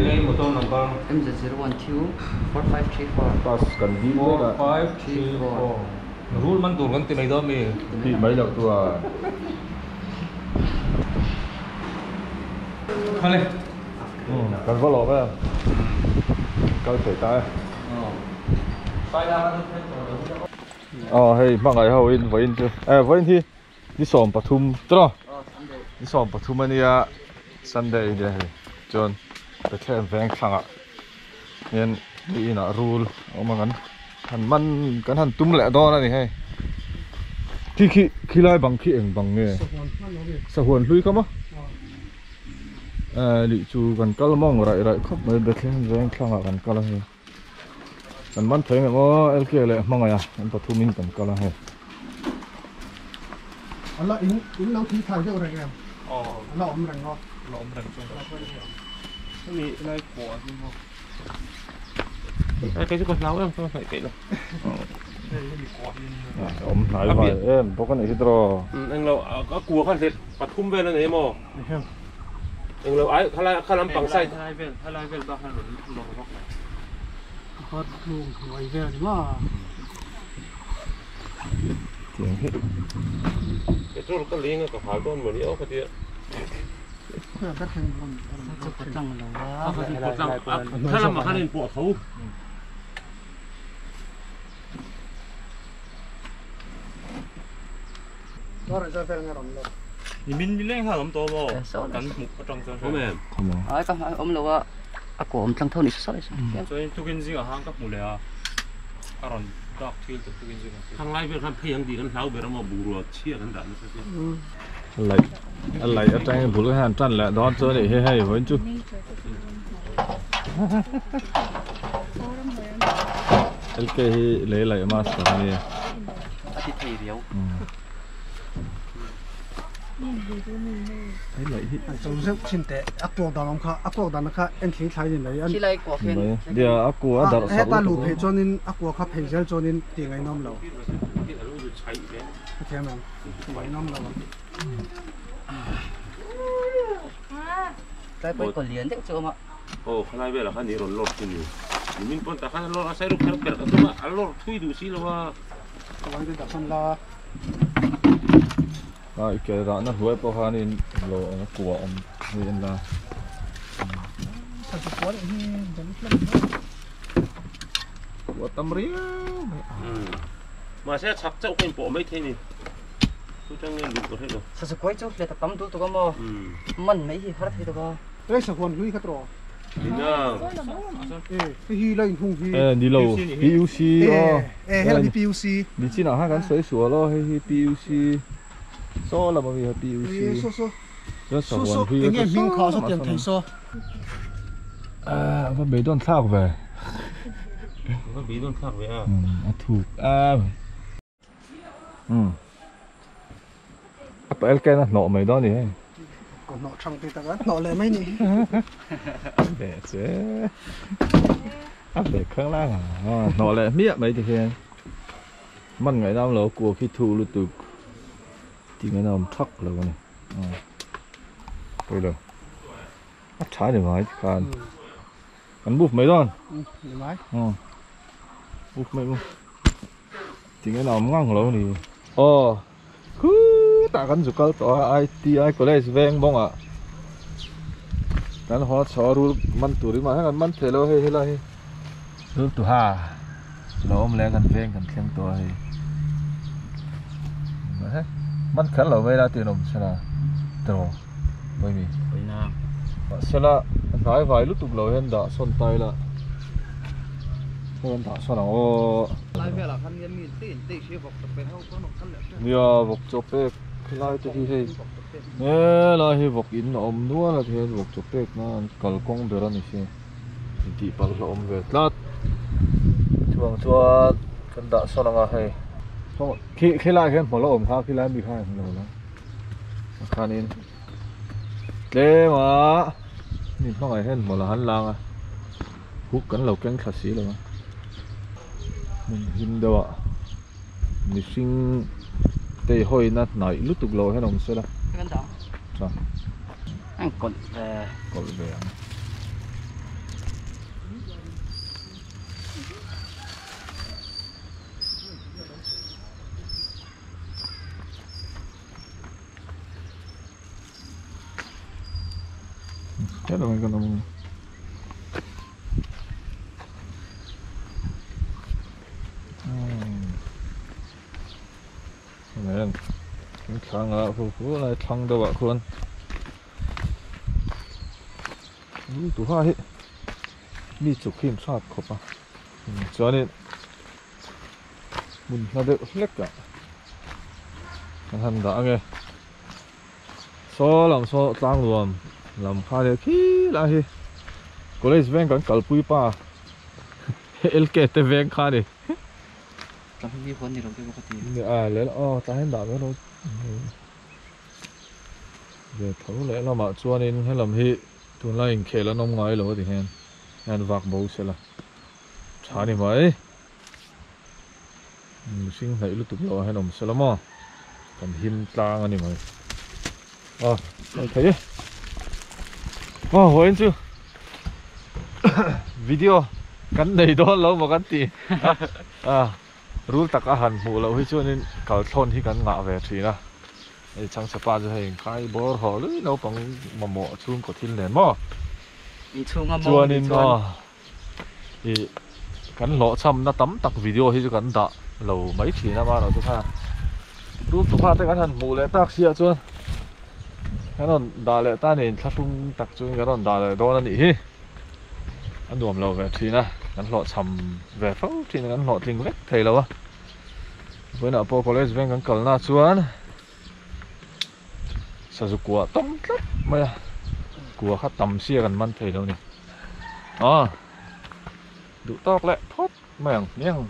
Đây motor number MZ0124534. Pas kan di mana? 4534. Rule man turun kan timai dom ni. Di mấy đầu tua. Hale. Kan có lọ phải không? Câu thể tay. Hey, mang ngày hậu in với in chứ. Với in thì đi xóm Pathum, đó. Đi xóm Pathum anh ya Sunday đây. John, cái thêm vàng khang ạ. Nên đi na rule, ông mang cái hắn tum lẹ đó này hay. Khi lại bằng khi anh bằng nghe. Sao huấn lui không á? Lị chú gần cá mong lại khóc mấy bếp thêm vàng khang ạ gần cá hay. Kan man thấy ngó el kia lệ mong à anh Pathum min kan cá hay. Allah in lâu thi thay cho rồi em. Allah om rang ngon. Lom rang chung. Ni lai của nhưng mà cái con láo em không phải cái đâu. Om lại vậy em, bố con này hết rồi. Anh lâu có cua khăn thịt Pathum về là này mà. Anh lâu ấy khăn lắm bằng say. Hai vel ba han lom bọc này. Hot luôn rồi về mà. Tiếng hết. Cái chỗ cái liếng cái hào con mình yếu cái gì. Các thằng khăn lắm mà khăn lên bộ thấu. đó là ra về nghe rồi. Thì mình đi lên hàng to bo. Cắn một cái trong trong. Không em. Ai có ông lâu à? Aku om tlang thau ni soi. Cho nên tôi kinh gì ở hàng các mùa lẻ. Aron dog tail tôi kinh gì. Khăn lai về khăn phe hàng gì khăn tháo về nó mà bù rồi chia khăn đạn nó Lại ở trong bù cái hàng trăn lại đó chơi để hay với chú. LK lấy lại master này. Thì thầy điếu. Thấy lại thì. Tôi rất xin tệ. Aku đàn nó khác anh thấy thay gì này. Khi lại của khen. Dia aku ada. Hết ta lụp hết cho nên aku khác phải giờ cho nên tiền ngày năm lâu. Thế mà. Ngày năm lâu. Cái bơi còn liền đấy chưa mà. khăn lai về là khăn gì rồi lột cái gì. Mình còn ta khăn lột sai lúc khác biệt cái mà ăn lột thui đủ xí luôn à. Quay cái đặc sản là. Cái đó nó huế bao hà nên lộ nó của ông nên là. Thật sự quá đấy. Của tâm riêng. Mà sẽ chắc cháu cái bộ mấy thế này. Tôi chẳng nghe lụt hết rồi. Sao sẽ quay chỗ để tập tắm tôi có mò. Mình mấy gì hết thì tôi có. Đấy sao còn cái khát rồi. Đi nào. Cái hi lên hung hi. Đi lâu PUC. Hay là PUC. Đi chi nào hai cái sấy sủa lo hay PUC. Số là bao nhiêu PUC? Số. Cái nghe mình khó số tiền thầy số. Và mấy đòn thao về. Có bí luôn khác vậy à? Thủ. LK nó nọ mấy đó nhỉ? Còn nọ trong tay ta gắn nọ lại mấy nhỉ? Để chứ. Để kháng lang à? Nọ lại miệng mấy thì khen. Mình ngày nào lỗ của khi thu luôn từ. Thì ngày nào thắc là cái này. Đây rồi. Áp trái để máy can. Cắn bụp mấy đòn? Để máy. Bụp mấy luôn. Thì ngày nào ngang lâu thì. Tak kan suka to ITI college veng bong à. Kan ho choru man turi ma kan man thelo he hela he. Ru tu ha. Lo om le kan veng kan khem to he. Man kan lo ve la ti nom sala. Tro. Boi mi. Boi na. Sala vai vai lu tuk lo hen da son tai la. Son da son o. Lại về là khăn nhân mình tỉ xíu bọc tập về hậu có một khăn lẹ. Nia bọc chop pe. Lai te hi hei. Lai hi vok in om nuwa la the vok chok pek na kal kong bera ni se. Ti pal lo om ve tlat. Chuan kan da sonanga hei. So khi lai hen mo lo om ha khi lai mi khai lo la. Khanin. Le ma. Ni ma ngai hen mo la han lang a. Huk kan lo keng khasi lo ma. Min hin dawa. Ni sing tây hồi nát nổi lúc tục lôi hết đồng xưa đó. Cái đó. Sao? Anh còn về. Còn về. cái đó cái nó nên khang ở phố lại thăng đâu vậy con tụi hai đi chụp phim sát khóc à cho nên mình nó được lắc cả thành đã nghe số làm số tăng luôn làm khai được khi là hi có lẽ ven còn cẩn bụi pa el ke te ven khai đi tao không biết con gì đâu cái cái gì à lẽ là ta hết đã rồi giờ thấu lẽ là mà cho nên hay làm hi tuần lại kể là nông ngay rồi thì hèn vạc bầu sẽ là chả đi mấy sinh thấy lúc tục rồi hay nông sẽ lắm à còn him tang anh mày thấy đi hồi anh chưa video cắn đầy đó lâu mà cắn tì rule tak ahan mu lo hi chuan in kal thon hi kan nga ve thina ei chang sapa ju hei khai bor ho lu no pang mamo chung ko thil nen mo in chung am chuan in i kan lo cham na tam tak video hi chu kan da lo mai thina ma lo tu kha rule tu kha te kan han mu le tak sia chuan kan da le ta nen thlatung tak chu kan da le don ani hi an duam lo ve thina kan lo cham ve fo thina kan lo tling vek thei lo a với nợ po college ven kan kal na chuan sa zu kwa tom tlat mai kwa kha tam sia kan man thei lo ni du tok le thot mang nhang